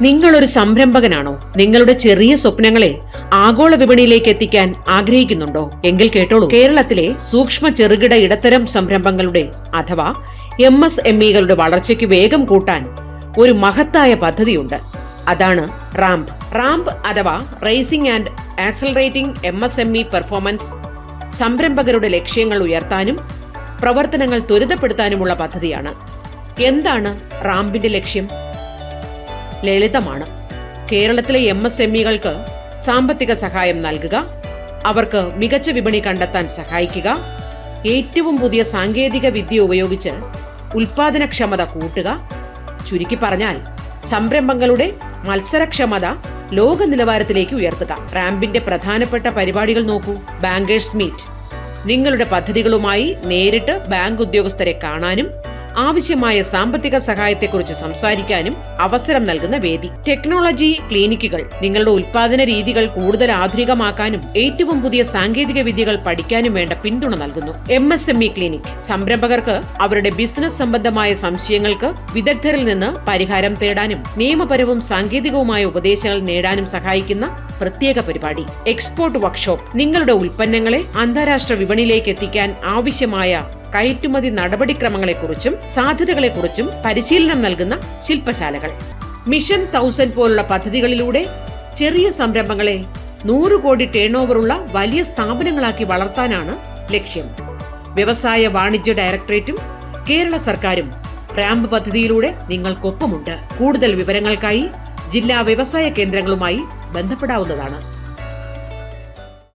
നിങ്ങളൊരു സംരംഭകനാണോ? നിങ്ങളുടെ ചെറിയ സ്വപ്നങ്ങളെ ആഗോള വിപണിയിലേക്ക് എത്തിക്കാൻ ആഗ്രഹിക്കുന്നുണ്ടോ? എങ്കിൽ കേട്ടോളൂ. കേരളത്തിലെ സൂക്ഷ്മ ചെറുകിട ഇടത്തരം സംരംഭങ്ങളുടെ അഥവാ MSMEകളുടെ വളർച്ചയ്ക്ക് വേഗം കൂട്ടാൻ ഒരു മഹത്തായ പദ്ധതിയുണ്ട്. അതാണ് റാംപ്. റാംപ് അഥവാ raising and accelerating MSME performance സംരംഭകരുടെ ലക്ഷ്യങ്ങൾ ഉയർത്താനും പ്രവർത്തനങ്ങൾ ത്വരിതപ്പെടുത്താനുമുള്ള പദ്ധതിയാണ്. എന്താണ് റാംപിന്റെ ലക്ഷ്യം? ലളിതമാണ്. കേരളത്തിലെ MSMEകൾക്ക് സാമ്പത്തിക സഹായം നൽകുക, അവർക്ക് മികച്ച വിപണി കണ്ടെത്താൻ സഹായിക്കുക, ഏറ്റവും പുതിയ സാങ്കേതിക വിദ്യ ഉപയോഗിച്ച് ഉൽപാദനക്ഷമത കൂട്ടുക. ചുരുക്കി പറഞ്ഞാൽ സംരംഭങ്ങളുടെ മത്സരക്ഷമത ലോക നിലവാരത്തിലേക്ക് ഉയർത്തുക. റാംപിന്റെ പ്രധാനപ്പെട്ട പരിപാടികൾ നോക്കൂ. ബാങ്കേഴ്സ് മീറ്റ്, നിങ്ങളുടെ പദ്ധതികളുമായി നേരിട്ട് ബാങ്ക് ഉദ്യോഗസ്ഥരെ കാണാനും ആവശ്യമായ സാമ്പത്തിക സഹായത്തെക്കുറിച്ച് സംസാരിക്കാനും അവസരം നൽകുന്ന വേദി. ടെക്നോളജി ക്ലിനിക്കുകൾ, നിങ്ങളുടെ ഉൽപാദന രീതികൾ കൂടുതൽ ആധുനികമാക്കാനും ഏറ്റവും പുതിയ സാങ്കേതിക വിദ്യകൾ പഠിക്കാനും വേണ്ട പിന്തുണ നൽകുന്നു. MSME ക്ലിനിക്, സംരംഭകർക്ക് അവരുടെ ബിസിനസ് സംബന്ധമായ സംശയങ്ങൾക്ക് വിദഗ്ധരിൽ നിന്ന് പരിഹാരം തേടാനും നിയമപരവും സാങ്കേതികവുമായ ഉപദേശങ്ങൾ നേടാനും സഹായിക്കുന്ന പ്രത്യേക പരിപാടി. എക്സ്പോർട്ട് വർക്ക്ഷോപ്പ്, നിങ്ങളുടെ ഉൽപ്പന്നങ്ങളെ അന്താരാഷ്ട്ര വിപണിയിലേക്ക് എത്തിക്കാൻ ആവശ്യമായ കയറ്റുമതി നടപടിക്രമങ്ങളെക്കുറിച്ചും സാധ്യതകളെക്കുറിച്ചും പരിശീലനം നൽകുന്ന ശില്പശാലകൾ. മിഷൻ 1000 പോലുള്ള പദ്ധതികളിലൂടെ ചെറിയ സംരംഭങ്ങളെ 100 കോടി ടേൺ ഓവറുള്ള വലിയ സ്ഥാപനങ്ങളാക്കി വളർത്താനാണ് ലക്ഷ്യം. വ്യവസായ വാണിജ്യ ഡയറക്ടറേറ്റും കേരള സർക്കാരും റാംപ് പദ്ധതിയിലൂടെ നിങ്ങൾക്കൊപ്പമുണ്ട്. കൂടുതൽ വിവരങ്ങൾക്കായി ജില്ലാ വ്യവസായ കേന്ദ്രങ്ങളുമായി ബന്ധപ്പെടാവുന്നതാണ്.